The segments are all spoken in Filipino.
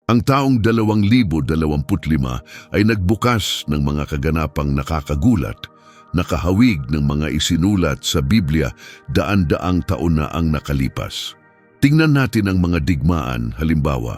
Ang taong 2025 ay nagbukas ng mga kaganapang nakakagulat, nakahawig ng mga isinulat sa Biblia daan-daang taon na ang nakalipas. Tingnan natin ang mga digmaan, halimbawa,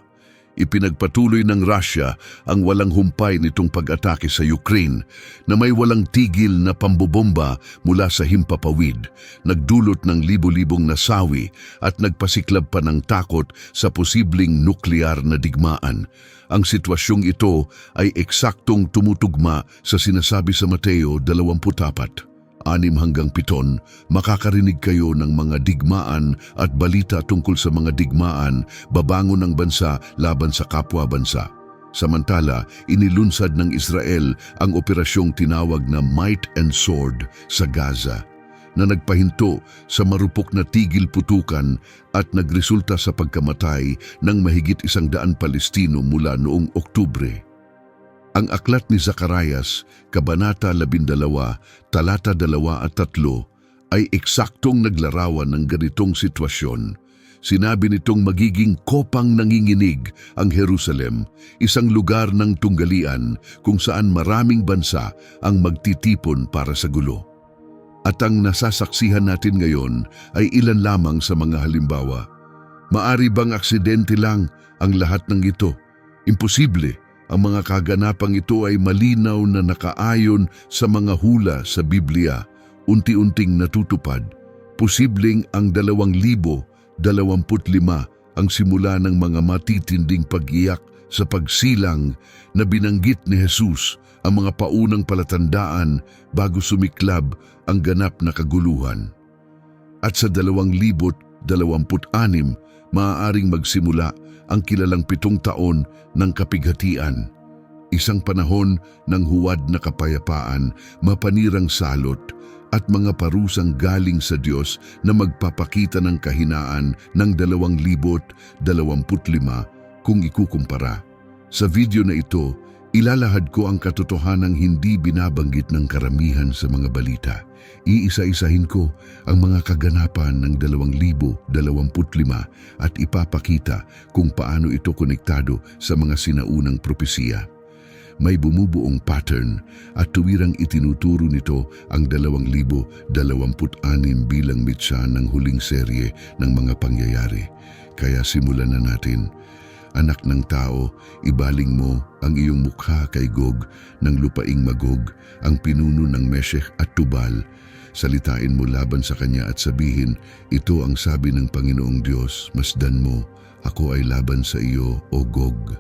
ipinagpatuloy ng Russia ang walang humpay nitong pag-atake sa Ukraine na may walang tigil na pambobomba mula sa himpapawid, nagdulot ng libo-libong nasawi at nagpasiklab pa ng takot sa posibleng nuklear na digmaan. Ang sitwasyong ito ay eksaktong tumutugma sa sinasabi sa Mateo 24. 6-7, makakarinig kayo ng mga digmaan at balita tungkol sa mga digmaan, babangon ng bansa laban sa kapwa-bansa. Samantala, inilunsad ng Israel ang operasyong tinawag na Might and Sword sa Gaza, na nagpahinto sa marupok na tigil putukan at nagresulta sa pagkamatay ng mahigit 100 Palestino mula noong Oktubre. Ang aklat ni Zacarias, Kabanata 12, talata 2 at 3, ay eksaktong naglarawan ng ganitong sitwasyon. Sinabi nitong magiging kopang nanginginig ang Jerusalem, isang lugar ng tunggalian kung saan maraming bansa ang magtitipon para sa gulo. At ang nasasaksihan natin ngayon ay ilan lamang sa mga halimbawa. Maari bang aksidente lang ang lahat ng ito? Imposible. Ang mga kaganapang ito ay malinaw na nakaayon sa mga hula sa Biblia, unti-unting natutupad. Posibleng ang 2025 ang simula ng mga matitinding pag-iyak sa pagsilang na binanggit ni Jesus, ang mga paunang palatandaan bago sumiklab ang ganap na kaguluhan. At sa 2026, maaaring magsimula ang kilalang 7 taon ng kapighatian, isang panahon ng huwad na kapayapaan, mapanirang salot at mga parusang galing sa Diyos na magpapakita ng kahinaan ng 2025 kung ikukumpara. Sa video na ito, ilalahad ko ang katotohanang hindi binabanggit ng karamihan sa mga balita. Iisa-isahin ko ang mga kaganapan ng 2025 at ipapakita kung paano ito konektado sa mga sinaunang propesiya. May bumubuong pattern at tuwirang itinuturo nito ang 2026 bilang mitsa ng huling serye ng mga pangyayari. Kaya simulan na natin. Anak ng tao, ibaling mo ang iyong mukha kay Gog ng lupaing Magog, ang pinuno ng Meshech at Tubal. Salitain mo laban sa kanya at sabihin, ito ang sabi ng Panginoong Diyos, masdan mo, ako ay laban sa iyo, O Gog.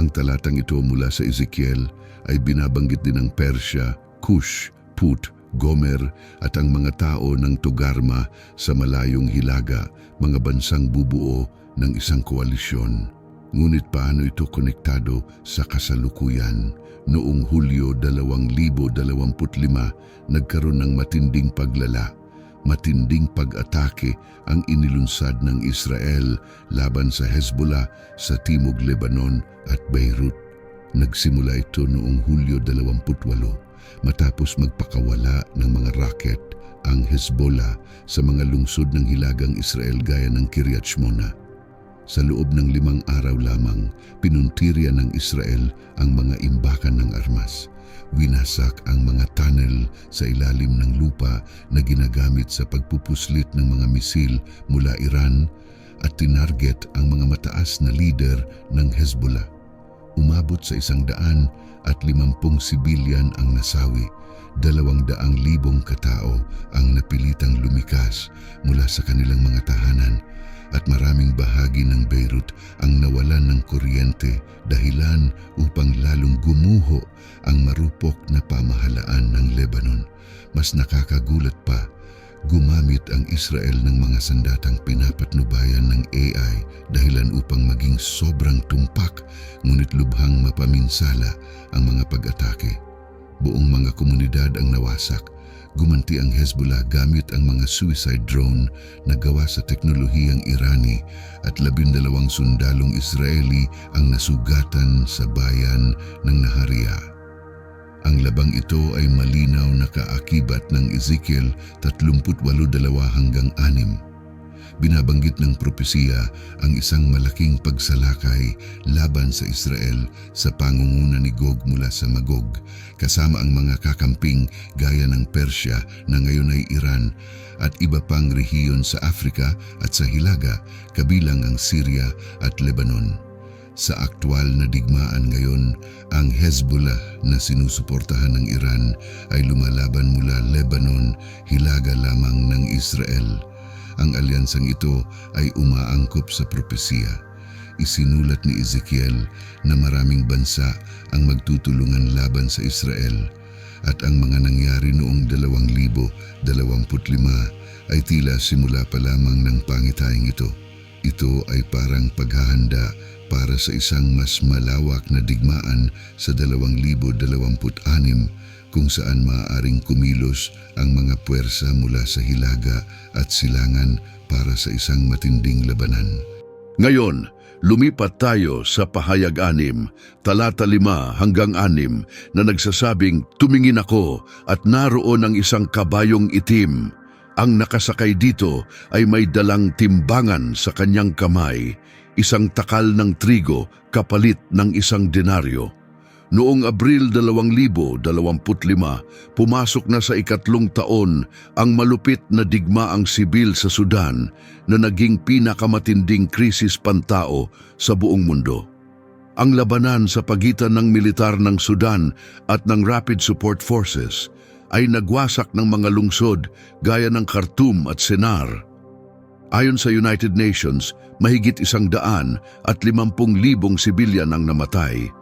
Ang talatang ito mula sa Ezekiel ay binabanggit din ng Persya, Cush, Put, Gomer at ang mga tao ng Togarma sa malayong Hilaga, mga bansang bubuo ng isang koalisyon. Ngunit paano ito konektado sa kasalukuyan? Noong Hulyo 2025, nagkaroon ng matinding paglala, matinding pag-atake ang inilunsad ng Israel laban sa Hezbollah sa Timog Lebanon at Beirut. Nagsimula ito noong Hulyo 28 matapos magpakawala ng mga rocket ang Hezbollah sa mga lungsod ng hilagang Israel gaya ng Kiryat Shmona. Sa loob ng 5 araw lamang, pinuntirya ng Israel ang mga imbakan ng armas. Winasak ang mga tunnel sa ilalim ng lupa na ginagamit sa pagpupuslit ng mga misil mula Iran at tinarget ang mga mataas na lider ng Hezbollah. Umabot sa 150 sibilyan ang nasawi. 200,000 katao ang napilitang lumikas mula sa kanilang mga tahanan at maraming bahagi ng Beirut ang nawalan ng kuryente, dahilan upang lalong gumuho ang marupok na pamahalaan ng Lebanon. Mas nakakagulat pa, gumamit ang Israel ng mga sandatang pinapatnubayan ng AI dahilan upang maging sobrang tumpak, ngunit lubhang mapaminsala ang mga pag-atake. Buong mga komunidad ang nawasak. Gumanti ang Hezbollah gamit ang mga suicide drone na gawa sa teknolohiyang Irani at 12 sundalong Israeli ang nasugatan sa bayan ng Nahariya. Ang labang ito ay malinaw na kaakibat ng Ezekiel 38:2-6. Binabanggit ng propesiya ang isang malaking pagsalakay laban sa Israel sa pangunguna ni Gog mula sa Magog, kasama ang mga kakamping gaya ng Persya na ngayon ay Iran at iba pang rehiyon sa Afrika at sa Hilaga, kabilang ang Syria at Lebanon. Sa aktwal na digmaan ngayon, ang Hezbollah na sinusuportahan ng Iran ay lumalaban mula Lebanon, Hilaga lamang ng Israel. Ang alyansang ito ay umaangkop sa propesiya. Isinulat ni Ezekiel na maraming bansa ang magtutulungan laban sa Israel at ang mga nangyari noong 2025 ay tila simula pa lamang ng pangitahing ito. Ito ay parang paghahanda para sa isang mas malawak na digmaan sa 2026 kung saan maaaring kumilos ang mga puwersa mula sa Hilaga at Silangan para sa isang matinding labanan. Ngayon, lumipat tayo sa pahayag 6, talata 5 hanggang 6 na nagsasabing, "Tumingin ako at naroon ang isang kabayong itim. Ang nakasakay dito ay may dalang timbangan sa kanyang kamay, isang takal ng trigo kapalit ng isang denaryo." Noong Abril 2025, pumasok na sa 3 taon ang malupit na digmaang sibil sa Sudan na naging pinakamatinding krisis pantao sa buong mundo. Ang labanan sa pagitan ng militar ng Sudan at ng Rapid Support Forces ay nagwasak ng mga lungsod gaya ng Khartoum at Sennar. Ayon sa United Nations, mahigit 150,000 sibilyan ang namatay.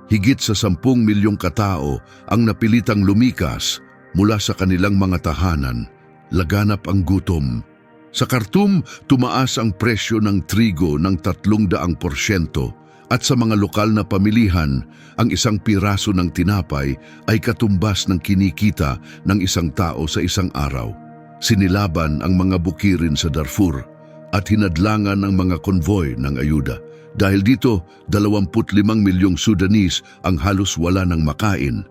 Higit sa 10 milyong katao ang napilitang lumikas mula sa kanilang mga tahanan. Laganap ang gutom. Sa Khartoum, tumaas ang presyo ng trigo ng 300% at sa mga lokal na pamilihan, ang isang piraso ng tinapay ay katumbas ng kinikita ng isang tao sa isang araw. Sinilaban ang mga bukirin sa Darfur at hinadlangan ang mga konvoy ng ayuda. Dahil dito, 25 milyong Sudanese ang halos wala ng makain.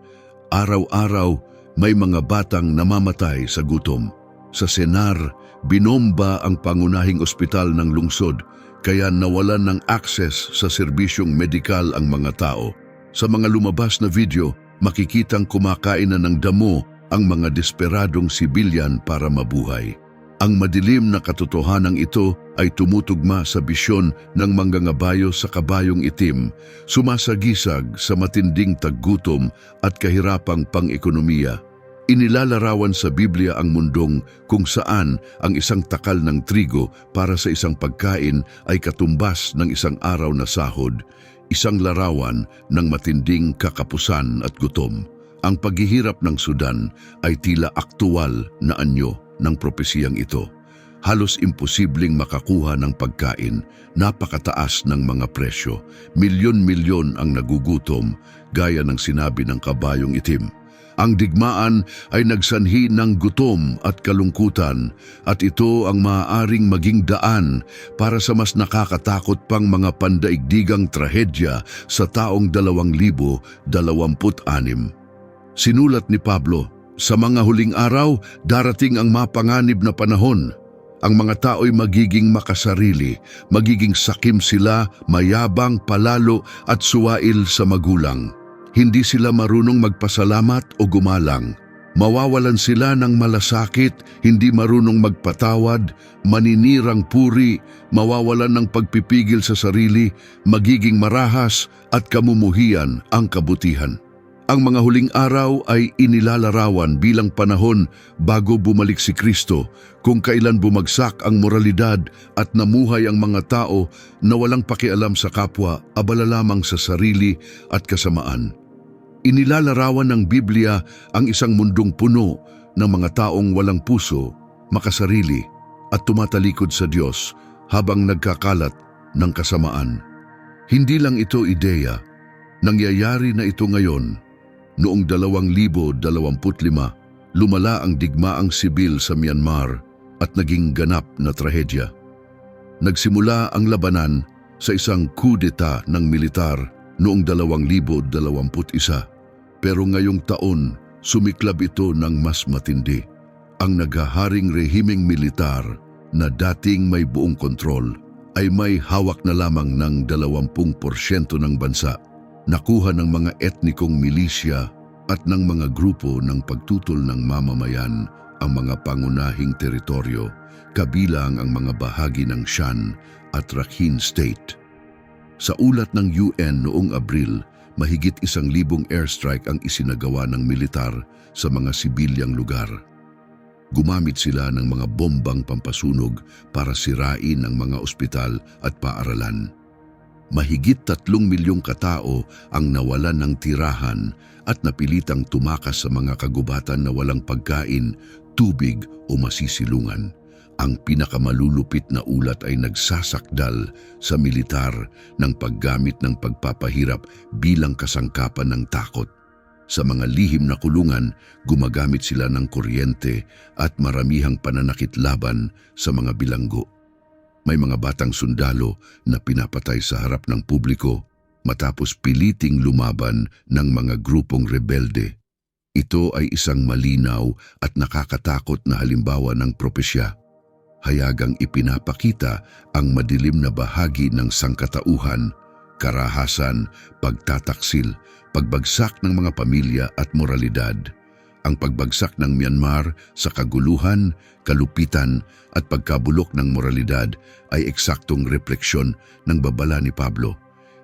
Araw-araw, may mga batang namamatay sa gutom. Sa Sennar, binomba ang pangunahing ospital ng lungsod, kaya nawalan ng access sa serbisyong medikal ang mga tao. Sa mga lumabas na video, makikitang kumakain na ng damo ang mga desperadong sibilyan para mabuhay. Ang madilim na katotohanan ito ay tumutugma sa bisyon ng manggangabayo sa kabayong itim, sumasagisag sa matinding taggutom at kahirapang pang-ekonomiya. Inilalarawan sa Biblia ang mundong kung saan ang isang takal ng trigo para sa isang pagkain ay katumbas ng isang araw na sahod, isang larawan ng matinding kakapusan at gutom. Ang paghihirap ng Sudan ay tila aktual na anyo ng propesiyang ito. Halos imposibleng makakuha ng pagkain, napakataas ng mga presyo, milyon-milyon ang nagugutom, gaya ng sinabi ng kabayong itim. Ang digmaan ay nagsanhi ng gutom at kalungkutan at ito ang maaaring maging daan para sa mas nakakatakot pang mga pandaigdigang trahedya sa taong 2026. Sinulat ni Pablo, "Sa mga huling araw, darating ang mapanganib na panahon. Ang mga tao'y magiging makasarili, magiging sakim sila, mayabang, palalo at suwail sa magulang. Hindi sila marunong magpasalamat o gumalang. Mawawalan sila ng malasakit, hindi marunong magpatawad, maninirang puri, mawawalan ng pagpipigil sa sarili, magiging marahas at kamumuhian ang kabutihan." Ang mga huling araw ay inilalarawan bilang panahon bago bumalik si Kristo, kung kailan bumagsak ang moralidad at namuhay ang mga tao na walang pakialam sa kapwa, abala lamang sa sarili at kasamaan. Inilalarawan ng Biblia ang isang mundong puno ng mga taong walang puso, makasarili at tumatalikod sa Diyos habang nagkakalat ng kasamaan. Hindi lang ito ideya, nangyayari na ito ngayon. Noong 2025, lumala ang digmaang sibil sa Myanmar at naging ganap na trahedya. Nagsimula ang labanan sa isang kudeta ng militar noong 2021, pero ngayong taon sumiklab ito ng mas matindi. Ang naghaharing rehimeng militar na dating may buong kontrol ay may hawak na lamang ng 20% ng bansa. Nakuha ng mga etnikong milisya at ng mga grupo ng pagtutol ng mamamayan ang mga pangunahing teritoryo, kabilang ang mga bahagi ng Shan at Rakhine State. Sa ulat ng UN noong Abril, mahigit 1,000 airstrike ang isinagawa ng militar sa mga sibilyang lugar. Gumamit sila ng mga bombang pampasunog para sirain ang mga ospital at paaralan. Mahigit 3 milyong katao ang nawalan ng tirahan at napilitang tumakas sa mga kagubatan na walang pagkain, tubig o masisilungan. Ang pinakamalulupit na ulat ay nagsasakdal sa militar ng paggamit ng pagpapahirap bilang kasangkapan ng takot. Sa mga lihim na kulungan, gumagamit sila ng kuryente at maramihang pananakit laban sa mga bilanggo. May mga batang sundalo na pinapatay sa harap ng publiko matapos piliting lumaban ng mga grupong rebelde. Ito ay isang malinaw at nakakatakot na halimbawa ng propesya. Hayagang ipinapakita ang madilim na bahagi ng sangkatauhan, karahasan, pagtataksil, pagbagsak ng mga pamilya at moralidad. Ang pagbagsak ng Myanmar sa kaguluhan, kalupitan at pagkabulok ng moralidad ay eksaktong refleksyon ng babala ni Pablo,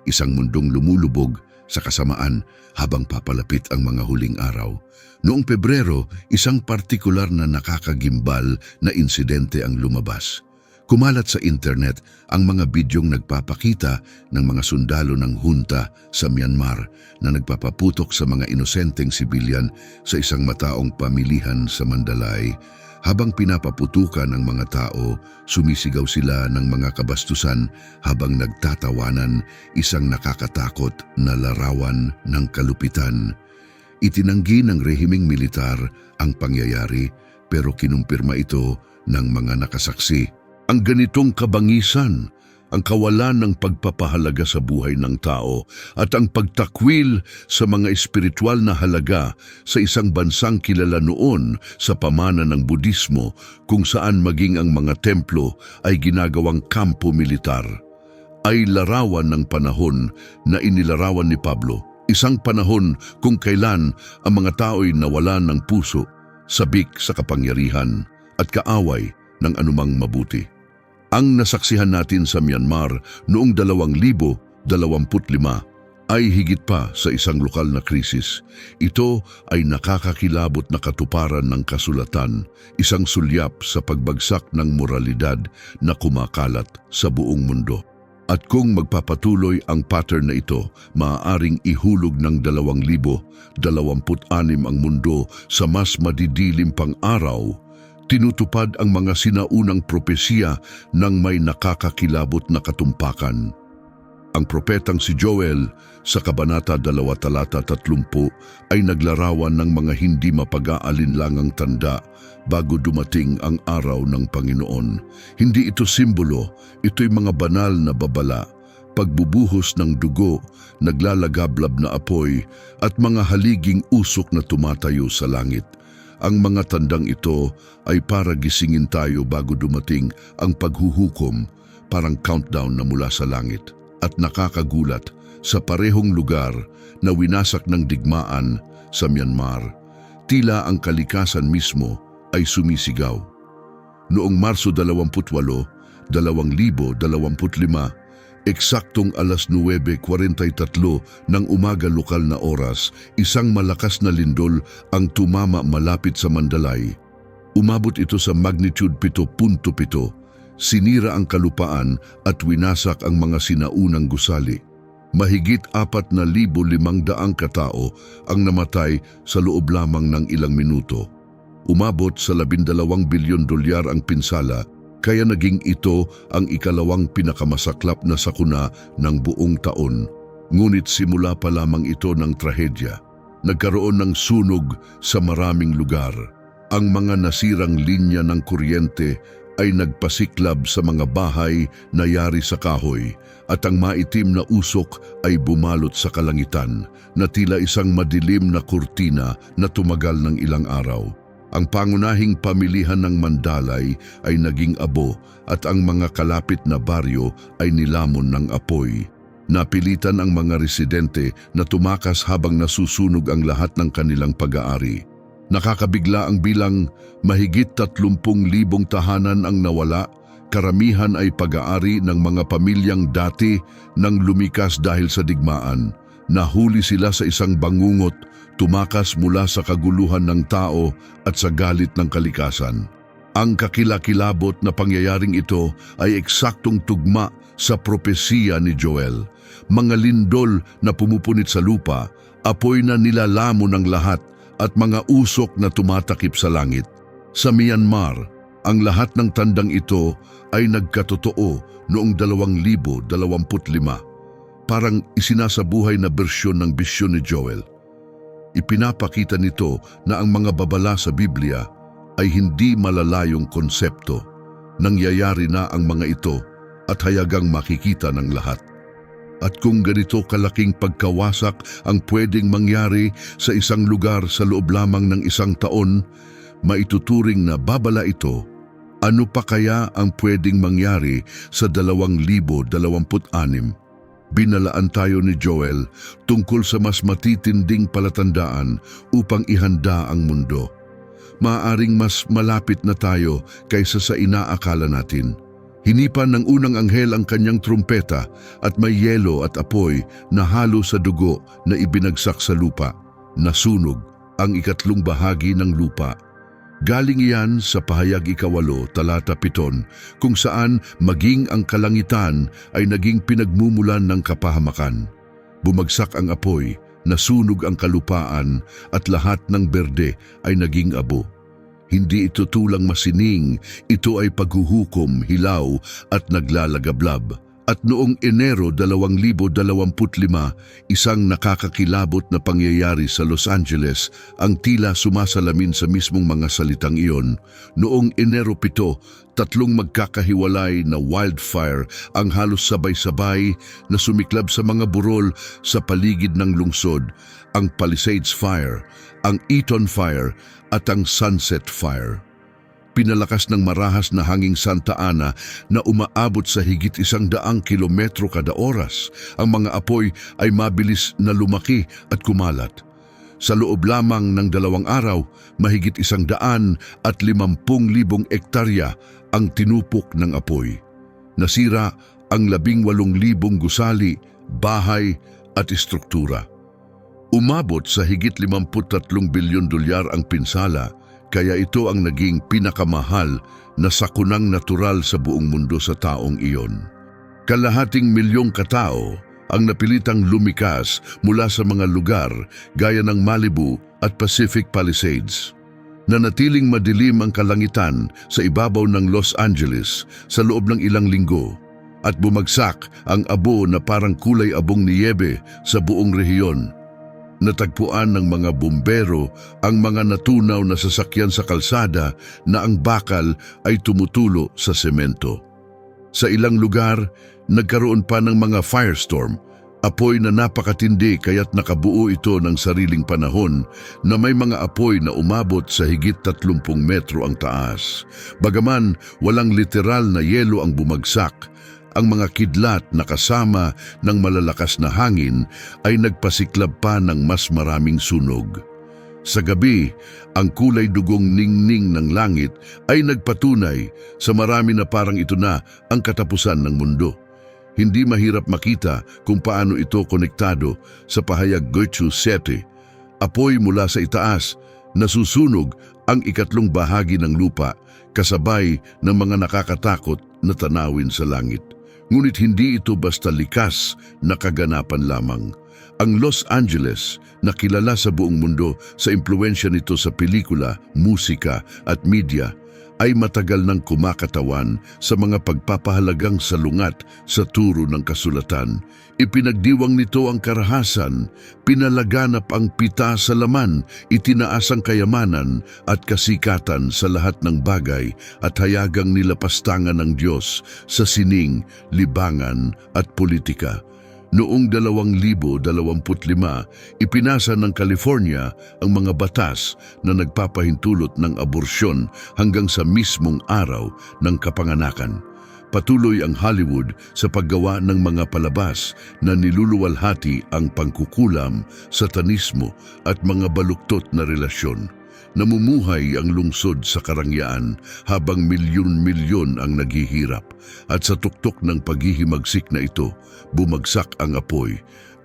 isang mundong lumulubog sa kasamaan habang papalapit ang mga huling araw. Noong Pebrero, isang partikular na nakakagimbal na insidente ang lumabas. Kumalat sa internet ang mga bidyong nagpapakita ng mga sundalo ng hunta sa Myanmar na nagpapaputok sa mga inosenteng sibilyan sa isang mataong pamilihan sa Mandalay. Habang pinapaputukan ng mga tao, sumisigaw sila ng mga kabastusan habang nagtatawanan, isang nakakatakot na larawan ng kalupitan. Itinanggi ng rehimeng militar ang pangyayari pero kinumpirma ito ng mga nakasaksi. Ang ganitong kabangisan, ang kawalan ng pagpapahalaga sa buhay ng tao at ang pagtakwil sa mga espiritual na halaga sa isang bansang kilala noon sa pamana ng Budismo kung saan maging ang mga templo ay ginagawang kampo militar, ay larawan ng panahon na inilarawan ni Pablo. Isang panahon kung kailan ang mga tao'y nawalan ng puso, sabik sa kapangyarihan at kaaway ng anumang mabuti. Ang nasaksihan natin sa Myanmar noong 2025 ay higit pa sa isang lokal na krisis. Ito ay nakakakilabot na katuparan ng kasulatan, isang sulyap sa pagbagsak ng moralidad na kumakalat sa buong mundo. At kung magpapatuloy ang pattern na ito, maaaring ihulog ng 2026 ang mundo sa mas madidilim pang araw. Tinutupad ang mga sinaunang propesiya ng may nakakakilabot na katumpakan. Ang propetang si Joel sa Kabanata 2:30 ay naglarawan ng mga hindi mapag-aalinlangang tanda bago dumating ang araw ng Panginoon. Hindi ito simbolo, ito'y mga banal na babala, pagbubuhos ng dugo, naglalagablab na apoy at mga haliging usok na tumatayo sa langit. Ang mga tandang ito ay para gisingin tayo bago dumating ang paghuhukom, parang countdown na mula sa langit. At nakakagulat, sa parehong lugar na winasak ng digmaan sa Myanmar, tila ang kalikasan mismo ay sumisigaw. Noong Marso 28, 2025, eksaktong alas 9:43 ng umaga lokal na oras, isang malakas na lindol ang tumama malapit sa Mandalay. Umabot ito sa magnitude 7.7. Sinira ang kalupaan at winasak ang mga sinaunang gusali. Mahigit 4,500 katao ang namatay sa loob lamang ng ilang minuto. Umabot sa $12 bilyon ang pinsala, kaya naging ito ang ikalawang pinakamasaklap na sakuna ng buong taon. Ngunit simula pa lamang ito ng trahedya. Nagkaroon ng sunog sa maraming lugar. Ang mga nasirang linya ng kuryente ay nagpasiklab sa mga bahay na yari sa kahoy at ang maitim na usok ay bumalot sa kalangitan na tila isang madilim na kurtina na tumagal ng ilang araw. Ang pangunahing pamilihan ng Mandalay ay naging abo at ang mga kalapit na baryo ay nilamon ng apoy. Napilitan ang mga residente na tumakas habang nasusunog ang lahat ng kanilang pag-aari. Nakakabigla ang bilang, mahigit 30,000 tahanan ang nawala, karamihan ay pag-aari ng mga pamilyang dati nang lumikas dahil sa digmaan. Nahuli sila sa isang bangungot, tumakas mula sa kaguluhan ng tao at sa galit ng kalikasan. Ang kakilakilabot na pangyayaring ito ay eksaktong tugma sa propesiya ni Joel. Mga lindol na pumupunit sa lupa, apoy na nilalamon ng lahat at mga usok na tumatakip sa langit. Sa Myanmar, ang lahat ng tandang ito ay nagkatotoo noong 2025. Parang isinasabuhay na bersyon ng bisyon ni Joel. Ipinapakita nito na ang mga babala sa Biblia ay hindi malalayong konsepto. Nangyayari na ang mga ito at hayagang makikita ng lahat. At kung ganito kalaking pagkawasak ang pwedeng mangyari sa isang lugar sa loob lamang ng isang taon, maituturing na babala ito. Ano pa kaya ang pwedeng mangyari sa 2026? Binalaan tayo ni Joel tungkol sa mas matitinding palatandaan upang ihanda ang mundo. Maaaring mas malapit na tayo kaysa sa inaakala natin. Hinipan ng unang anghel ang kanyang trumpeta at may yelo at apoy na halo sa dugo na ibinagsak sa lupa. Nasunog ang 3 bahagi ng lupa. Galing iyan sa Pahayag 8, talata 7, kung saan maging ang kalangitan ay naging pinagmumulan ng kapahamakan. Bumagsak ang apoy, nasunog ang kalupaan, at lahat ng berde ay naging abo. Hindi ito tulang masining, ito ay paghuhukom, hilaw at naglalagablab. At noong Enero 2025, isang nakakakilabot na pangyayari sa Los Angeles ang tila sumasalamin sa mismong mga salitang iyon. Noong Enero 7, 3 magkakahiwalay na wildfire ang halos sabay-sabay na sumiklab sa mga burol sa paligid ng lungsod, ang Palisades Fire, ang Eaton Fire at ang Sunset Fire. Pinalakas ng marahas na hanging Santa Ana na umaabot sa higit 100 kilometro kada oras. Ang mga apoy ay mabilis na lumaki at kumalat. Sa loob lamang ng 2 araw, mahigit 150,000 ektarya ang tinupok ng apoy. Nasira ang 18,000 gusali, bahay at istruktura. Umabot sa higit $53 bilyon ang pinsala, kaya ito ang naging pinakamahal na sakunang natural sa buong mundo sa taong iyon. Kalahating milyong katao ang napilitang lumikas mula sa mga lugar gaya ng Malibu at Pacific Palisades. Nanatiling madilim ang kalangitan sa ibabaw ng Los Angeles sa loob ng ilang linggo at bumagsak ang abo na parang kulay abong niyebe sa buong rehiyon. Natagpuan ng mga bumbero ang mga natunaw na sasakyan sa kalsada na ang bakal ay tumutulo sa semento. Sa ilang lugar, nagkaroon pa ng mga firestorm, apoy na napakatindi kaya't nakabuo ito ng sariling panahon na may mga apoy na umabot sa higit 30 metro ang taas. Bagaman walang literal na yelo ang bumagsak, ang mga kidlat na kasama ng malalakas na hangin ay nagpasiklab pa ng mas maraming sunog. Sa gabi, ang kulay dugong ningning ng langit ay nagpatunay sa marami na parang ito na ang katapusan ng mundo. Hindi mahirap makita kung paano ito konektado sa Pahayag 8:7. Apoy mula sa itaas, nasusunog ang 3 bahagi ng lupa kasabay ng mga nakakatakot na tanawin sa langit. Ngunit hindi ito basta likas na kaganapan lamang. Ang Los Angeles, na kilala sa buong mundo sa impluwensya nito sa pelikula, musika at media, ay matagal nang kumakatawan sa mga pagpapahalagang salungat sa turo ng kasulatan. Ipinagdiwang nito ang karahasan, pinalaganap ang pita sa laman, itinaas ang kayamanan at kasikatan sa lahat ng bagay at hayagang nilapastangan ng Diyos sa sining, libangan at politika. Noong 2025, ipinasa ng California ang mga batas na nagpapahintulot ng aborsyon hanggang sa mismong araw ng kapanganakan. Patuloy ang Hollywood sa paggawa ng mga palabas na niluluwalhati ang pangkukulam, satanismo at mga baluktot na relasyon. Namumuhay ang lungsod sa karangyaan habang milyon-milyon ang naghihirap at sa tuktok ng paghihimagsik na ito, bumagsak ang apoy.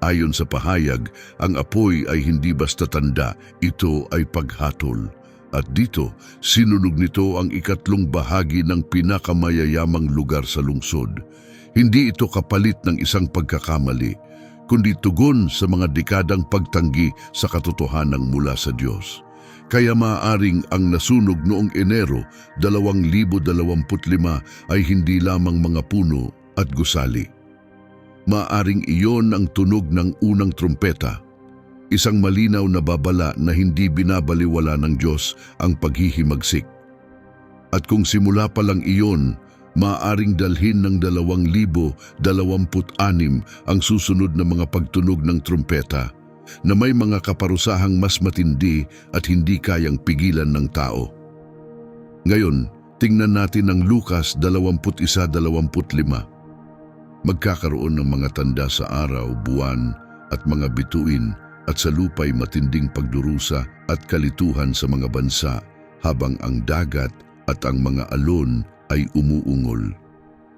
Ayon sa pahayag, ang apoy ay hindi basta tanda, ito ay paghatol. At dito, sinunog nito ang ikatlong bahagi ng pinakamayayamang lugar sa lungsod. Hindi ito kapalit ng isang pagkakamali, kundi tugon sa mga dekadang pagtanggi sa katotohanan mula sa Diyos. Kaya maaaring ang nasunog noong Enero 2025 ay hindi lamang mga puno at gusali. Maaaring iyon ang tunog ng unang trumpeta, isang malinaw na babala na hindi binabaliwala ng Diyos ang paghihimagsik. At kung simula pa lang iyon, maaaring dalhin ng 2026 ang susunod na mga pagtunog ng trumpeta, na may mga kaparusahang mas matindi at hindi kayang pigilan ng tao. Ngayon, tingnan natin ang Lucas 21:25. Magkakaroon ng mga tanda sa araw, buwan at mga bituin at sa lupa'y matinding pagdurusa at kalituhan sa mga bansa habang ang dagat at ang mga alon ay umuungol.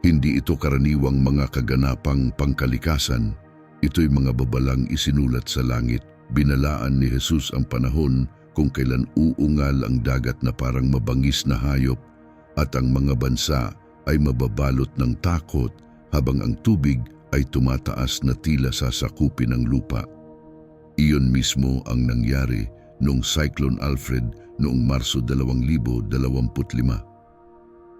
Hindi ito karaniwang mga kaganapang pangkalikasan. Ito'y mga babalang isinulat sa langit. Binalaan ni Jesus ang panahon kung kailan uungal ang dagat na parang mabangis na hayop at ang mga bansa ay mababalot ng takot habang ang tubig ay tumataas na tila sasakupin ng lupa. Iyon mismo ang nangyari noong Cyclone Alfred noong Marso 2025.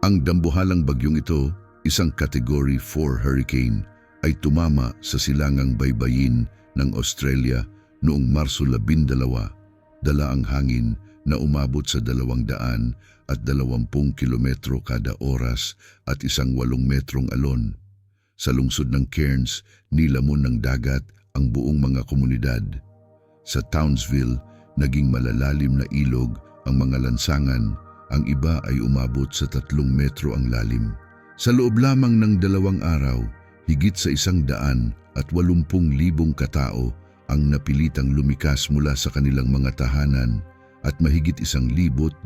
Ang dambuhalang bagyong ito, isang Category 4 hurricane, ay tumama sa silangang baybayin ng Australia noong Marso 12, dala ang hangin na umabot sa 220 kilometro kada oras at isang 8 metrong alon. Sa lungsod ng Cairns, nilamon ng dagat ang buong mga komunidad. Sa Townsville, naging malalalim na ilog ang mga lansangan, ang iba ay umabot sa 3 metro ang lalim. Sa loob lamang ng 2 araw, higit sa 180,000 katao ang napilitang lumikas mula sa kanilang mga tahanan at mahigit 1,200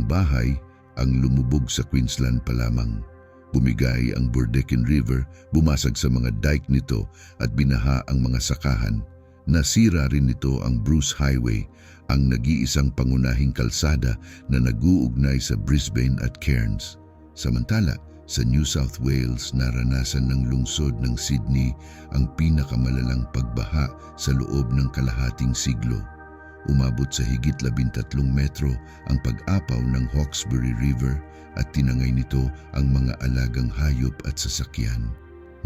bahay ang lumubog sa Queensland pa lamang. Bumigay ang Burdekin River, bumasag sa mga dike nito at binaha ang mga sakahan. Nasira rin nito ang Bruce Highway, ang nag-iisang pangunahing kalsada na nag-uugnay sa Brisbane at Cairns. Samantala, sa New South Wales, naranasan ng lungsod ng Sydney ang pinakamalalang pagbaha sa loob ng kalahating siglo. Umabot sa higit 13 metro ang pag-apaw ng Hawkesbury River at tinangay nito ang mga alagang hayop at sasakyan.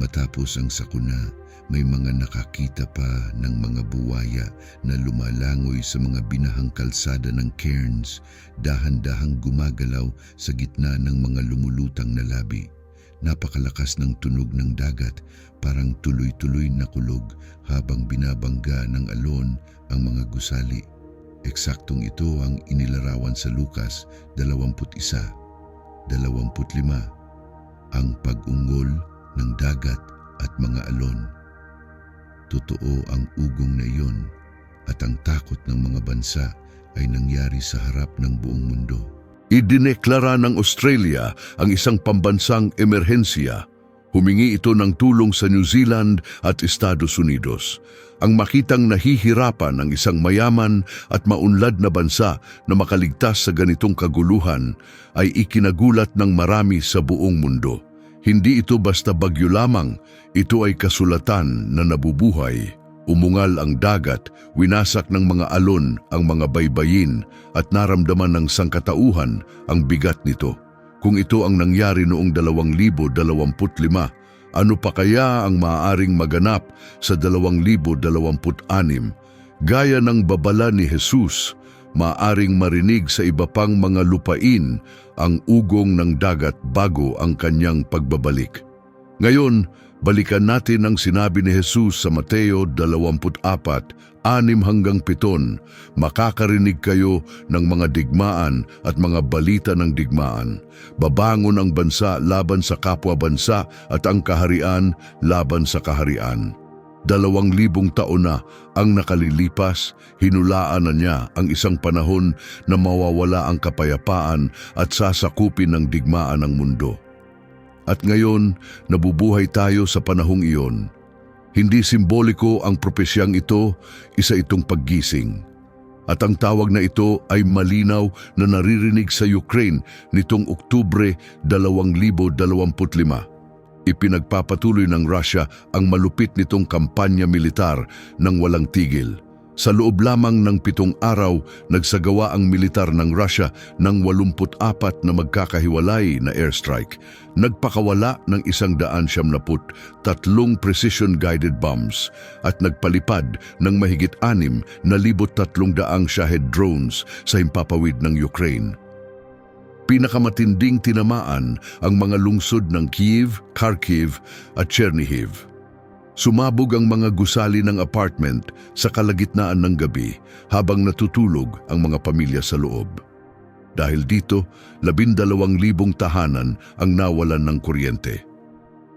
Matapos ang sakuna, may mga nakakita pa ng mga buwaya na lumalangoy sa mga binahang kalsada ng Cairns, dahan-dahang gumagalaw sa gitna ng mga lumulutang na labi. Napakalakas ng tunog ng dagat, parang tuloy-tuloy na kulog habang binabangga ng alon ang mga gusali. Eksaktong ito ang inilarawan sa Lucas 21:25. Ang pag-ungol ng dagat at mga alon. Totoo ang ugong na iyon at ang takot ng mga bansa ay nangyari sa harap ng buong mundo. Idineklara ng Australia ang isang pambansang emerhensiya. Humingi ito ng tulong sa New Zealand at Estados Unidos. Ang makitang nahihirapan ng isang mayaman at maunlad na bansa na makaligtas sa ganitong kaguluhan ay ikinagulat ng marami sa buong mundo. Hindi ito basta bagyo lamang, ito ay kasulatan na nabubuhay. Umungal ang dagat, winasak ng mga alon ang mga baybayin at naramdaman ng sangkatauhan ang bigat nito. Kung ito ang nangyari noong 2025, ano pa kaya ang maaaring maganap sa 2026? Gaya ng babala ni Jesus, maaaring marinig sa iba pang mga lupain ang ugong ng dagat bago ang kanyang pagbabalik. Ngayon, Balikan natin ang sinabi ni Jesus sa Mateo 24:6-7, makakarinig kayo ng mga digmaan at mga balita ng digmaan. Babangon ang bansa laban sa kapwa bansa at ang kaharian laban sa kaharian. 2,000 taon na ang nakalilipas, hinulaan na niya ang isang panahon na mawawala ang kapayapaan at sasakupin ng digmaan ng mundo. At ngayon, nabubuhay tayo sa panahong iyon. Hindi simboliko ang propesyang ito, isa itong paggising. At ang tawag na ito ay malinaw na naririnig sa Ukraine nitong Oktubre 2025. Ipinagpapatuloy ng Russia ang malupit nitong kampanya militar ng walang tigil. Sa loob lamang ng 7 araw, nagsagawa ang militar ng Russia ng 84 na magkakahiwalay na airstrike. Nagpakawala ng 173 precision-guided bombs at nagpalipad ng mahigit 6,300 Shahed drones sa himpapawid ng Ukraine. Pinakamatinding tinamaan ang mga lungsod ng Kyiv, Kharkiv at Chernihiv. Sumabog ang mga gusali ng apartment sa kalagitnaan ng gabi habang natutulog ang mga pamilya sa loob. Dahil dito, 12,000 tahanan ang nawalan ng kuryente.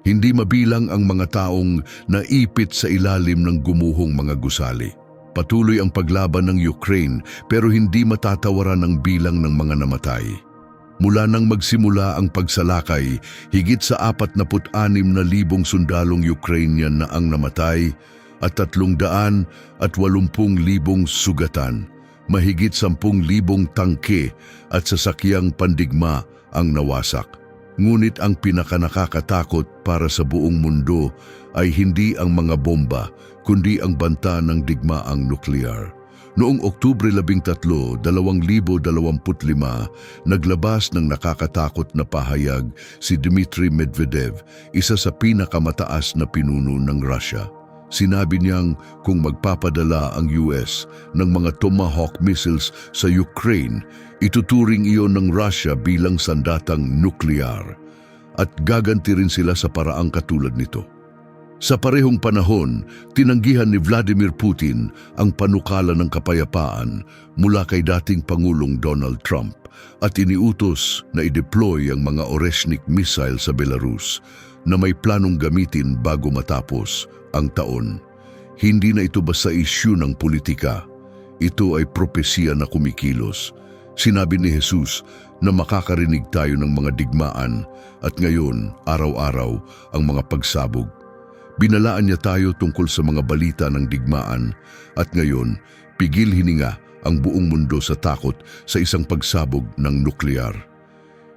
Hindi mabilang ang mga taong naipit sa ilalim ng gumuhong mga gusali. Patuloy ang paglaban ng Ukraine pero hindi matatawaran ang bilang ng mga namatay. Mula nang magsimula ang pagsalakay, higit sa 46,000 sundalong Ukrainian na ang namatay at 380,000 sugatan. Mahigit 10,000 tangke at sasakyang pandigma ang nawasak. Ngunit ang pinakanakakatakot para sa buong mundo ay hindi ang mga bomba, kundi ang banta ng digmaang nuklear. Noong Oktubre 13, 2025, naglabas ng nakakatakot na pahayag si Dmitry Medvedev, isa sa pinakamataas na pinuno ng Russia. Sinabi niyang kung magpapadala ang US ng mga Tomahawk missiles sa Ukraine, ituturing iyon ng Russia bilang sandatang nuklear at gaganti rin sila sa paraang katulad nito. Sa parehong panahon, tinanggihan ni Vladimir Putin ang panukala ng kapayapaan mula kay dating Pangulong Donald Trump at iniutos na i-deploy ang mga Oreshnik missile sa Belarus na may planong gamitin bago matapos ang taon. Hindi na ito basta issue ng politika. Ito ay propesiya na kumikilos. Sinabi ni Jesus na makakarinig tayo ng mga digmaan at ngayon, araw-araw, ang mga pagsabog. Binalaan niya tayo tungkol sa mga balita ng digmaan at ngayon, pigil hininga ang buong mundo sa takot sa isang pagsabog ng nuklear.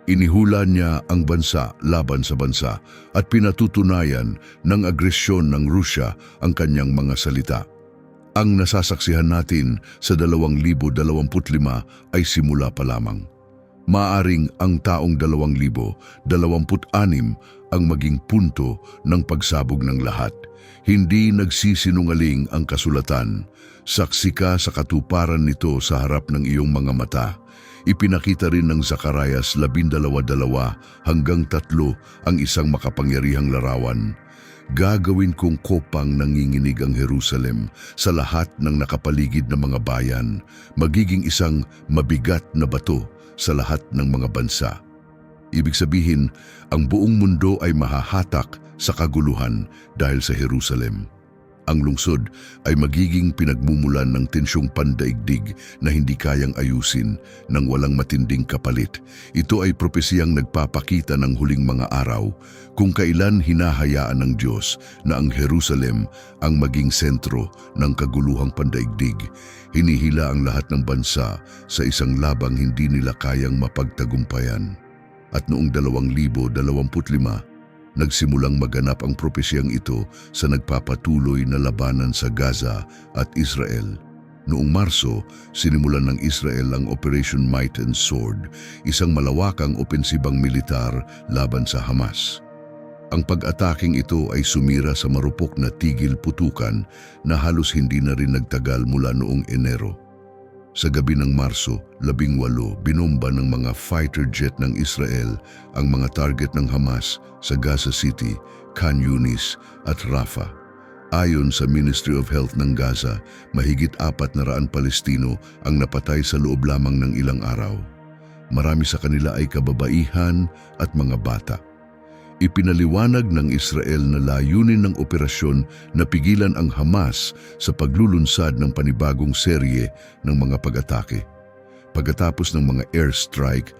Inihula niya ang bansa laban sa bansa at pinatutunayan ng agresyon ng Rusya ang kanyang mga salita. Ang nasasaksihan natin sa 2025 ay simula pa lamang. Maaring ang taong 2026 ang maging punto ng pagsabog ng lahat. Hindi nagsisinungaling ang kasulatan. Saksi ka sa katuparan nito sa harap ng iyong mga mata. Ipinakita rin ng Zacarias 12:2 hanggang 3 ang isang makapangyarihang larawan. Gagawin kong kopang nanginginig ang Jerusalem sa lahat ng nakapaligid na mga bayan. Magiging isang mabigat na bato sa lahat ng mga bansa. Ibig sabihin, ang buong mundo ay mahahatak sa kaguluhan dahil sa Jerusalem. Ang lungsod ay magiging pinagmumulan ng tensyong pandaigdig na hindi kayang ayusin ng walang matinding kapalit. Ito ay propesiyang nagpapakita ng huling mga araw kung kailan hinahayaan ng Diyos na ang Jerusalem ang maging sentro ng kaguluhang pandaigdig. Hinihila ang lahat ng bansa sa isang labang hindi nila kayang mapagtagumpayan. At noong 2025, nagsimulang maganap ang propesiyang ito sa nagpapatuloy na labanan sa Gaza at Israel. Noong Marso, sinimulan ng Israel ang Operation Might and Sword, isang malawakang opensibang militar laban sa Hamas. Ang pag-ataking ito ay sumira sa marupok na tigil putukan na halos hindi na rin nagtagal mula noong Enero. Sa gabi ng Marso 18, binomba ng mga fighter jet ng Israel ang mga target ng Hamas sa Gaza City, Khan Yunis at Rafah. Ayon sa Ministry of Health ng Gaza, mahigit 400 Palestino ang napatay sa loob lamang ng ilang araw. Marami sa kanila ay kababaihan at mga bata. Ipinaliwanag ng Israel na layunin ng operasyon na pigilan ang Hamas sa paglulunsad ng panibagong serye ng mga pag-atake. Pagkatapos ng mga airstrike,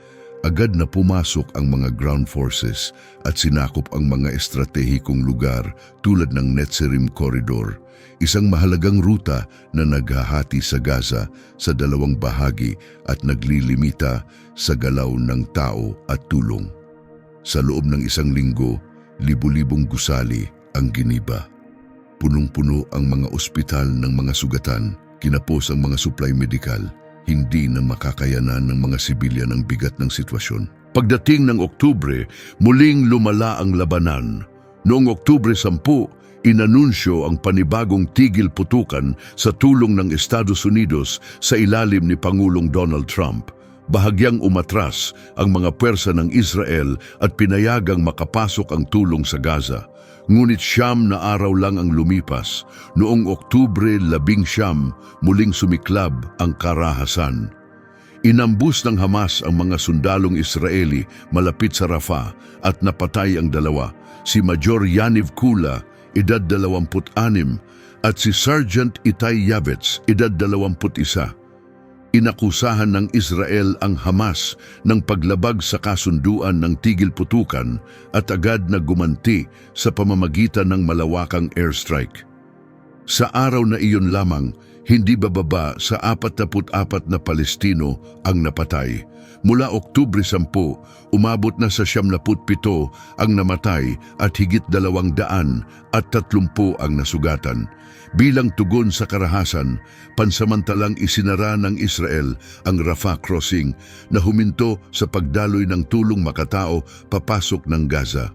agad na pumasok ang mga ground forces at sinakop ang mga estratehikong lugar tulad ng Netzerim Corridor, isang mahalagang ruta na naghahati sa Gaza sa dalawang bahagi at naglilimita sa galaw ng tao at tulong. Sa loob ng isang linggo, libu-libong gusali ang giniba. Punong-puno ang mga ospital ng mga sugatan, kinapos ang mga supply medikal, hindi na makakayanan ng mga sibilyan ang bigat ng sitwasyon. Pagdating ng Oktubre, muling lumala ang labanan. Noong Oktubre 10, inanunsyo ang panibagong tigil putukan sa tulong ng Estados Unidos sa ilalim ni Pangulong Donald Trump. Bahagyang umatras ang mga pwersa ng Israel at pinayagang makapasok ang tulong sa Gaza. Ngunit 9 na araw lang ang lumipas. Noong Oktubre 19, muling sumiklab ang karahasan. Inambus ng Hamas ang mga sundalong Israeli malapit sa Rafah at napatay ang dalawa, si Major Yaniv Kula, edad 26, at si Sergeant Itai Yavetz, edad 21. Inakusahan ng Israel ang Hamas ng paglabag sa kasunduan ng tigil putukan at agad na gumanti sa pamamagitan ng malawakang airstrike. Sa araw na iyon lamang, hindi bababa sa 44 na Palestino ang napatay. Mula Oktubre 10, umabot na sa 77 ang namatay at higit 230 ang nasugatan. Bilang tugon sa karahasan, pansamantalang isinara ng Israel ang Rafah Crossing na huminto sa pagdaloy ng tulong makatao papasok ng Gaza.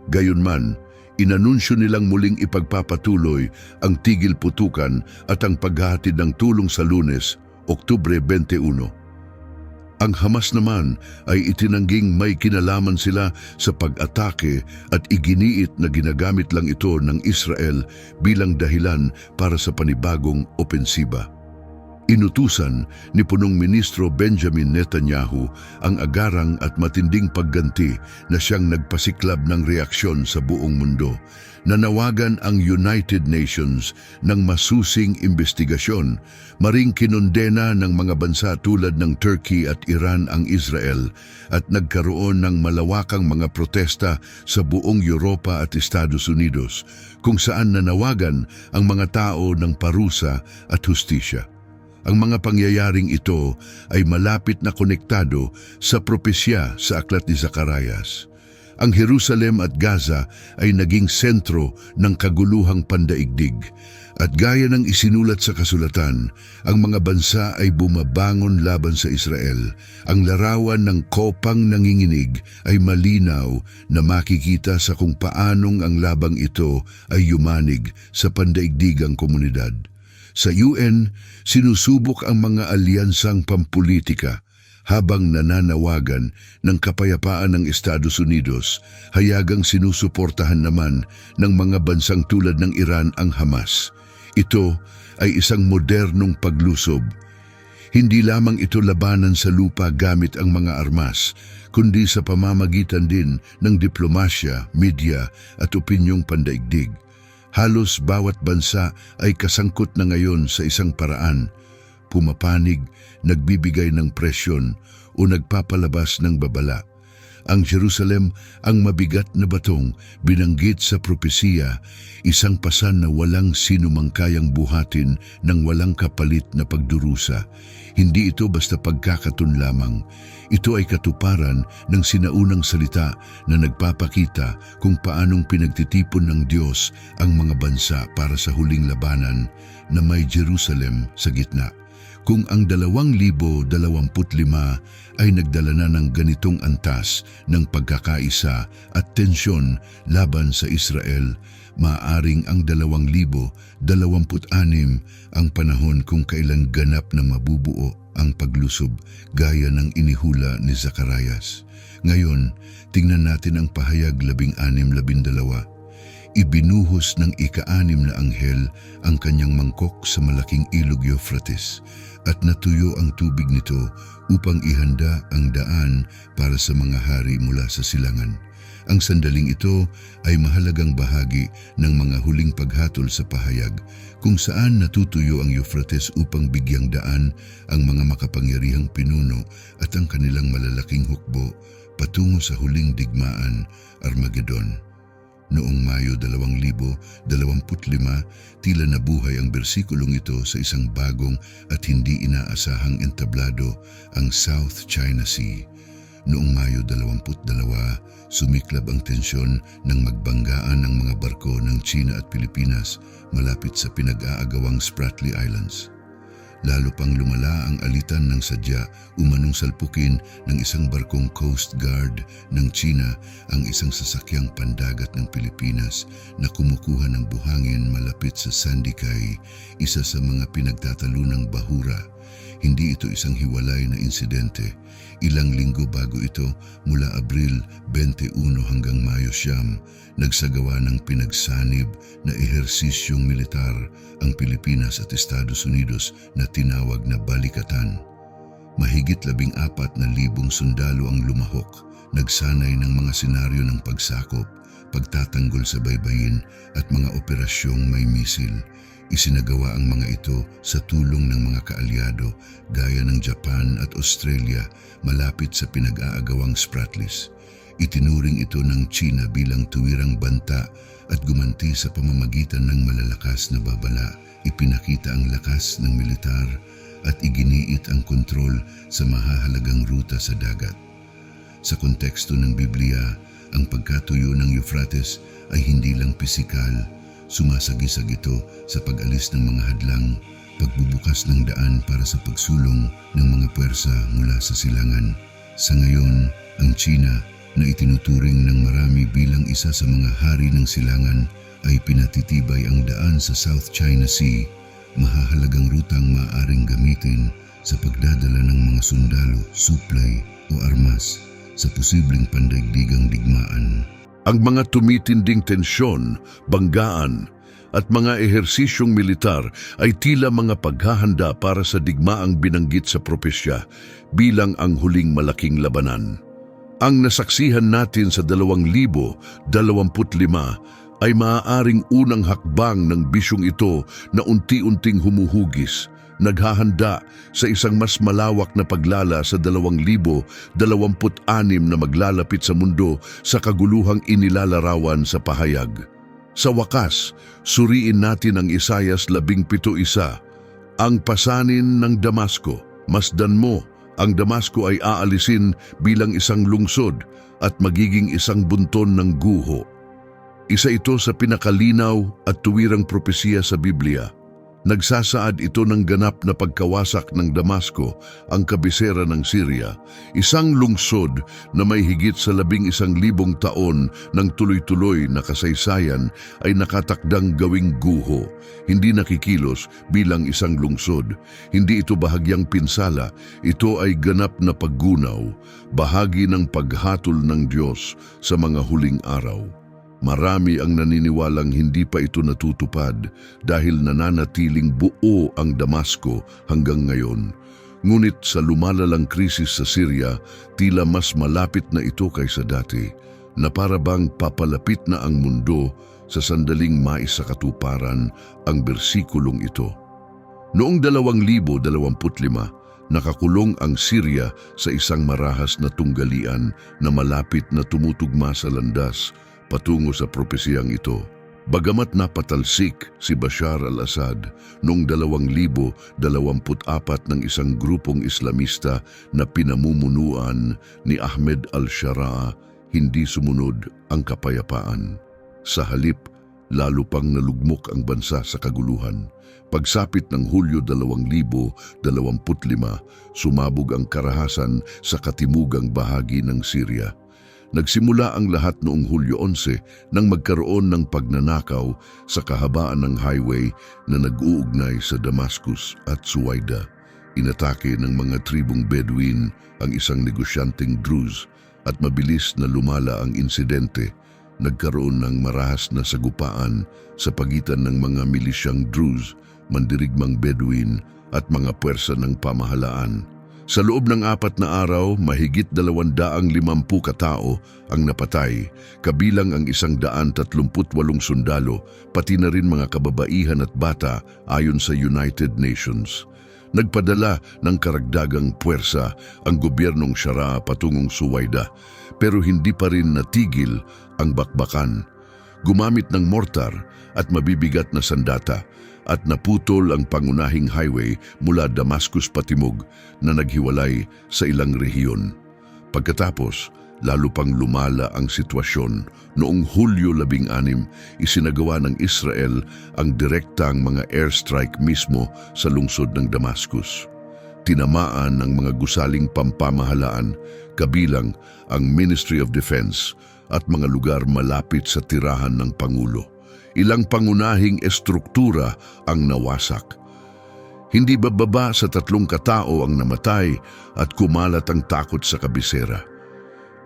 Gayunman, inanunsyo nilang muling ipagpapatuloy ang tigil putukan at ang paghahatid ng tulong sa Lunes, Oktubre 21. Ang Hamas naman ay itinangging may kinalaman sila sa pag-atake at iginiit na ginagamit lang ito ng Israel bilang dahilan para sa panibagong opensiba. Inutusan ni Punong Ministro Benjamin Netanyahu ang agarang at matinding pagganti na siyang nagpasiklab ng reaksyon sa buong mundo. Nanawagan ang United Nations ng masusing investigasyon. Maring kinondena ng mga bansa tulad ng Turkey at Iran ang Israel at nagkaroon ng malawakang mga protesta sa buong Europa at Estados Unidos kung saan nanawagan ang mga tao ng parusa at hustisya. Ang mga pangyayaring ito ay malapit na konektado sa propesya sa aklat ni Zacarias. Ang Jerusalem at Gaza ay naging sentro ng kaguluhang pandaigdig. At gaya ng isinulat sa kasulatan, ang mga bansa ay bumabangon laban sa Israel. Ang larawan ng kopang nanginginig ay malinaw na makikita sa kung paanong ang labang ito ay yumanig sa pandaigdigang komunidad. Sa UN, sinusubok ang mga alyansang pampulitika habang nananawagan ng kapayapaan ng Estados Unidos, hayagang sinusuportahan naman ng mga bansang tulad ng Iran ang Hamas. Ito ay isang modernong paglusob. Hindi lamang ito labanan sa lupa gamit ang mga armas, kundi sa pamamagitan din ng diplomasya, media at opinyong pandaigdig. Halos bawat bansa ay kasangkot na ngayon sa isang paraan, pumapanig, nagbibigay ng presyon o nagpapalabas ng babala. Ang Jerusalem, ang mabigat na batong binanggit sa propesiya, isang pasan na walang sinumang kayang buhatin ng walang kapalit na pagdurusa. Hindi ito basta pagkakatun lamang. Ito ay katuparan ng sinaunang salita na nagpapakita kung paanong pinagtitipon ng Diyos ang mga bansa para sa huling labanan na may Jerusalem sa gitna. Kung ang 2025 ay nagdala na ng ganitong antas ng pagkakaisa at tensyon laban sa Israel, maaaring ang 2026 ang panahon kung kailan ganap na mabubuo ang paglusob gaya ng inihula ni Zacarias. Ngayon, tingnan natin ang pahayag 16:12. Ibinuhos ng ika-6 na anghel ang kanyang mangkok sa malaking ilog Euphrates at natuyo ang tubig nito upang ihanda ang daan para sa mga hari mula sa silangan. Ang sandaling ito ay mahalagang bahagi ng mga huling paghatol sa pahayag kung saan natutuyo ang Euphrates upang bigyang daan ang mga makapangyarihang pinuno at ang kanilang malalaking hukbo patungo sa huling digmaan, Armageddon. Noong Mayo 2025, tila nabuhay ang bersikulong ito sa isang bagong at hindi inaasahang entablado, ang South China Sea. Noong Mayo 22, sumiklab ang tensyon nang magbanggaan ng mga barko ng China at Pilipinas malapit sa pinag-aagawang Spratly Islands. Lalo pang lumala ang alitan ng sadya umanong salpukin ng isang barkong Coast Guard ng China ang isang sasakyang pandagat ng Pilipinas na kumukuha ng buhangin malapit sa Sandy Cay, isa sa mga pinagtatalunang bahura. Hindi ito isang hiwalay na insidente. Ilang linggo bago ito, mula Abril 21 hanggang Mayo 9, nagsagawa ng pinagsanib na ehersisyong militar ang Pilipinas at Estados Unidos na tinawag na Balikatan. Mahigit 14,000 sundalo ang lumahok, nagsanay ng mga senaryo ng pagsakop, pagtatanggol sa baybayin at mga operasyong may misil. Isinagawa ang mga ito sa tulong ng mga kaalyado gaya ng Japan at Australia malapit sa pinag-aagawang Spratlys. Itinuring ito ng China bilang tuwirang banta at gumanti sa pamamagitan ng malalakas na babala. Ipinakita ang lakas ng militar at iginiit ang kontrol sa mahahalagang ruta sa dagat. Sa konteksto ng Biblia, ang pagkatuyo ng Euphrates ay hindi lang pisikal. Sumasagisag ito sa pag-alis ng mga hadlang, pagbubukas ng daan para sa pagsulong ng mga puwersa mula sa silangan. Sa ngayon, ang China na itinuturing ng marami bilang isa sa mga hari ng silangan ay pinatitibay ang daan sa South China Sea, mahahalagang rutang maaaring gamitin sa pagdadala ng mga sundalo, suplay o armas sa posibleng pandaigdigang digmaan. Ang mga tumitinding tensyon, banggaan at mga ehersisyong militar ay tila mga paghahanda para sa digmaang binanggit sa propesya bilang ang huling malaking labanan. Ang nasaksihan natin sa 2025 ay maaaring unang hakbang ng bisyong ito na unti-unting humuhugis, naghahanda sa isang mas malawak na paglala sa 2026 na maglalapit sa mundo sa kaguluhang inilalarawan sa pahayag. Sa wakas, suriin natin ang Isaias 17:1, ang pasanin ng Damasco. Masdan mo, ang Damasco ay aalisin bilang isang lungsod at magiging isang bunton ng guho. Isa ito sa pinakalinaw at tuwirang propesiya sa Biblia. Nagsasaad ito ng ganap na pagkawasak ng Damasco, ang kabisera ng Syria, isang lungsod na may higit sa 11,000 taon ng tuloy-tuloy na kasaysayan ay nakatakdang gawing guho, hindi nakikilos bilang isang lungsod. Hindi ito bahagyang pinsala, ito ay ganap na paggunaw, bahagi ng paghatol ng Diyos sa mga huling araw. Marami ang naniniwalang hindi pa ito natutupad dahil nananatiling buo ang Damasco hanggang ngayon. Ngunit sa lumalalang krisis sa Syria, tila mas malapit na ito kaysa dati, na para bang papalapit na ang mundo sa sandaling maisakatuparan ang bersikulong ito. Noong 2025, nakakulong ang Syria sa isang marahas na tunggalian na malapit na tumutugma sa landas patungo sa propesiyang ito. Bagamat napatalsik si Bashar al-Assad noong 2024 ng isang grupong Islamista na pinamumunuan ni Ahmed al-Sharaa, hindi sumunod ang kapayapaan. Sa halip, lalo pang nalugmok ang bansa sa kaguluhan. Pagsapit ng Hulyo 2025, sumabog ang karahasan sa katimugang bahagi ng Syria. Nagsimula ang lahat noong Hulyo 11 nang magkaroon ng pagnanakaw sa kahabaan ng highway na nag-uugnay sa Damascus at Suwaida. Inatake ng mga tribong Bedouin ang isang negosyanteng Druze at mabilis na lumala ang insidente. Nagkaroon ng marahas na sagupaan sa pagitan ng mga milisyang Druze, mandirigmang Bedouin at mga puwersa ng pamahalaan. Sa loob ng 4 na araw, mahigit 250 katao ang napatay, kabilang ang 138 sundalo, pati na rin mga kababaihan at bata ayon sa United Nations. Nagpadala ng karagdagang puwersa ang gobyernong Shara patungong Suwaida, pero hindi pa rin natigil ang bakbakan. Gumamit ng mortar at mabibigat na sandata at naputol ang pangunahing highway mula Damascus patimog na naghiwalay sa ilang rehiyon. Pagkatapos, lalo pang lumala ang sitwasyon. Noong Hulyo 16, isinagawa ng Israel ang direktang mga airstrike mismo sa lungsod ng Damascus. Tinamaan ng mga gusaling pampamahalaan, kabilang ang Ministry of Defense at mga lugar malapit sa tirahan ng Pangulo. Ilang pangunahing estruktura ang nawasak. Hindi bababa sa 3 katao ang namatay at kumalat ang takot sa kabisera.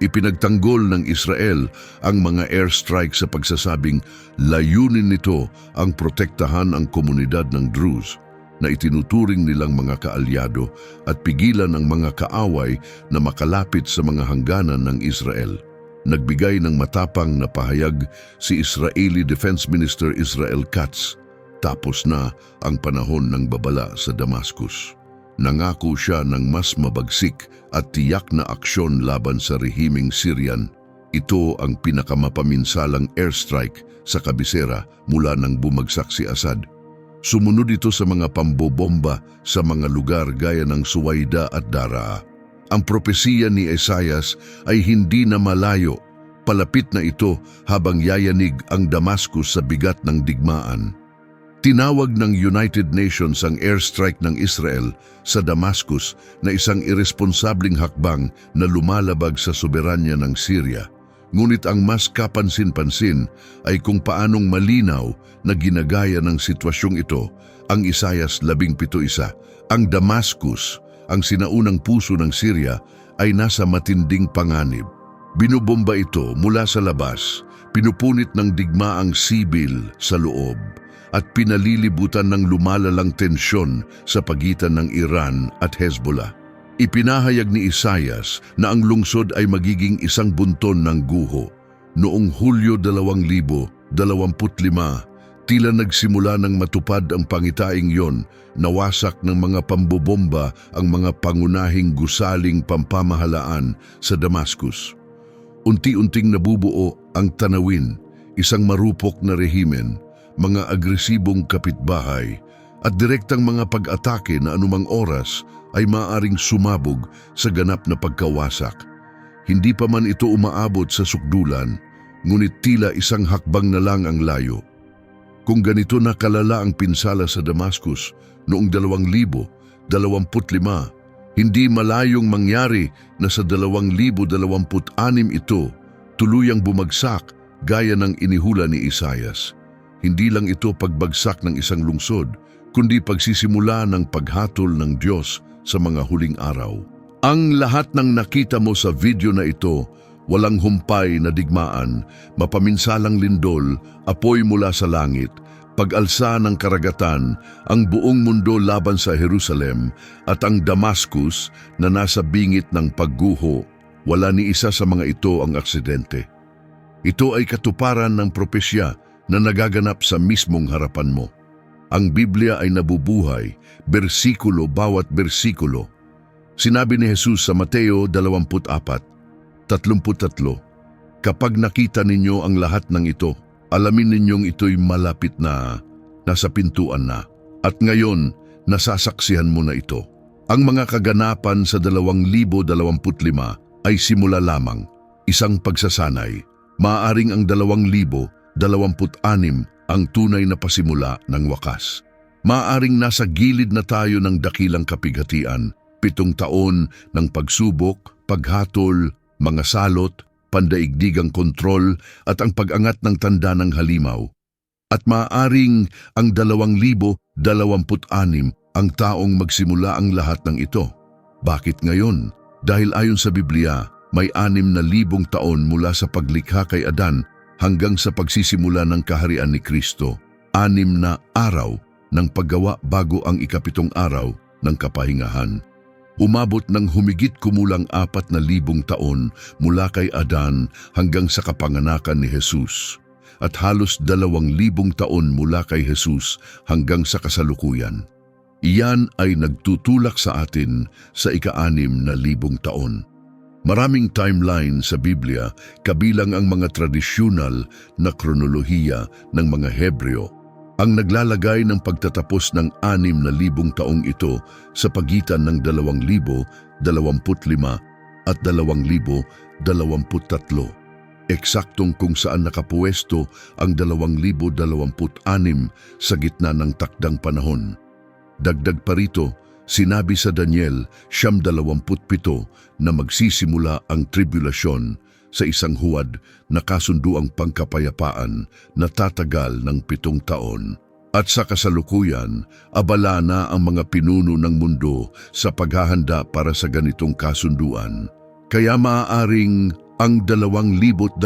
Ipinagtanggol ng Israel ang mga airstrike sa pagsasabing layunin nito ang protektahan ang komunidad ng Druze na itinuturing nilang mga kaalyado at pigilan ang mga kaaway na makalapit sa mga hangganan ng Israel. Nagbigay ng matapang na pahayag si Israeli Defense Minister Israel Katz. Tapos na ang panahon ng babala sa Damascus. Nangako siya ng mas mabagsik at tiyak na aksyon laban sa rehimeng Syrian. Ito ang pinakamapaminsalang airstrike sa kabisera mula nang bumagsak si Assad. Sumunod ito sa mga pambobomba sa mga lugar gaya ng Suwaida at Daraa. Ang propesiya ni Isaias ay hindi na malayo. Palapit na ito habang yayanig ang Damascus sa bigat ng digmaan. Tinawag ng United Nations ang airstrike ng Israel sa Damascus na isang irresponsabling hakbang na lumalabag sa soberanya ng Syria. Ngunit ang mas kapansin-pansin ay kung paanong malinaw na ginagaya ng sitwasyong ito ang Isaias 17:1. Ang Damascus, ang sinaunang puso ng Syria, ay nasa matinding panganib. Binubomba ito mula sa labas, pinupunit ng digmaang sibil sa loob, at pinalilibutan ng lumalalang tensyon sa pagitan ng Iran at Hezbollah. Ipinahayag ni Isaias na ang lungsod ay magiging isang bunton ng guho. Noong Hulyo 2025, tila nagsimula ng matupad ang pangitaing yon, nawasak ng mga pambobomba ang mga pangunahing gusaling pampamahalaan sa Damascus. Unti-unting nabubuo ang tanawin, isang marupok na rehimen, mga agresibong kapitbahay, at direktang mga pag-atake na anumang oras ay maaaring sumabog sa ganap na pagkawasak. Hindi pa man ito umaabot sa sukdulan, ngunit tila isang hakbang na lang ang layo. Kung ganito na kalala ang pinsala sa Damascus noong 2025, hindi malayong mangyari na sa 2026 ito tuluyang bumagsak gaya ng inihula ni Isaias. Hindi lang ito pagbagsak ng isang lungsod, kundi pagsisimula ng paghatol ng Diyos sa mga huling araw. Ang lahat ng nakita mo sa video na ito, walang humpay na digmaan, mapaminsalang lindol, apoy mula sa langit, pag-alsa ng karagatan, ang buong mundo laban sa Jerusalem, at ang Damascus na nasa bingit ng pagguho. Wala ni isa sa mga ito ang aksidente. Ito ay katuparan ng propesya na nagaganap sa mismong harapan mo. Ang Biblia ay nabubuhay, bersikulo bawat bersikulo. Sinabi ni Jesus sa Mateo 24:33, "Kapag nakita ninyo ang lahat ng ito, alamin ninyong ito'y malapit na, nasa pintuan na. At ngayon, nasasaksihan mo na ito." Ang mga kaganapan sa 2025 ay simula lamang, isang pagsasanay. Maaaring ang 2026 ang tunay na pasimula ng wakas. Maaring nasa gilid na tayo ng dakilang kapighatian, 7 taon ng pagsubok, paghatol, mga salot, pandaigdigang kontrol at ang pag-angat ng tanda ng halimaw. At maaring ang 2026 ang taong magsimula ang lahat ng ito. Bakit ngayon? Dahil ayon sa Biblia, may 6,000 taon mula sa paglikha kay Adan hanggang sa pagsisimula ng kaharian ni Kristo. 6 na araw ng paggawa bago ang 7 araw ng kapahingahan. Umabot ng humigit kumulang 4,000 taon mula kay Adan hanggang sa kapanganakan ni Jesus. At halos 2,000 taon mula kay Jesus hanggang sa kasalukuyan. Iyan ay nagtutulak sa atin sa 6,000 taon. Maraming timeline sa Biblia kabilang ang mga tradisyonal na kronolohiya ng mga Hebreo ang naglalagay ng pagtatapos ng 6,000 taong ito sa pagitan ng 2,025 at 2,023. Eksaktong kung saan nakapuwesto ang 2026 sa gitna ng takdang panahon. Dagdag pa rito, sinabi sa Daniel 27 na magsisimula ang tribulasyon sa isang huwad na kasunduang pangkapayapaan na tatagal ng 7 taon. At sa kasalukuyan, abala na ang mga pinuno ng mundo sa paghahanda para sa ganitong kasunduan. Kaya maaaring ang 2026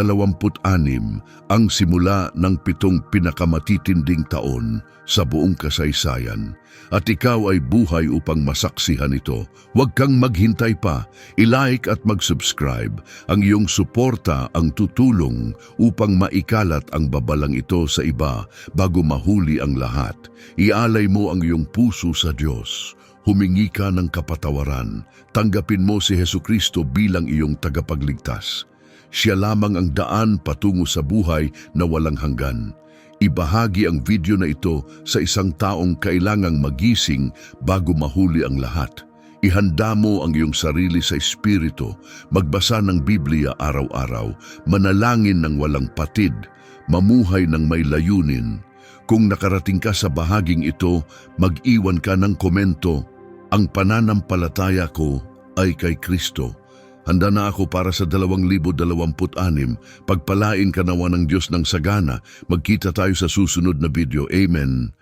ang simula ng 7 pinakamatitinding taon sa buong kasaysayan. At ikaw ay buhay upang masaksihan ito. Huwag kang maghintay pa. I-like at mag-subscribe. Ang iyong suporta ang tutulong upang maikalat ang babalang ito sa iba bago mahuli ang lahat. Ialay mo ang iyong puso sa Diyos. Humingi ka ng kapatawaran. Tanggapin mo si Hesukristo bilang iyong tagapagligtas. Siya lamang ang daan patungo sa buhay na walang hanggan. Ibahagi ang video na ito sa isang taong kailangang magising bago mahuli ang lahat. Ihanda mo ang iyong sarili sa Espiritu, magbasa ng Biblia araw-araw, manalangin ng walang patid, mamuhay ng may layunin. Kung nakarating ka sa bahaging ito, mag-iwan ka ng komento, "Ang pananampalataya ko ay kay Kristo." Handa na ako para sa 2026. Pagpalain ka nawa ng Diyos ng sagana. Magkita tayo sa susunod na video. Amen.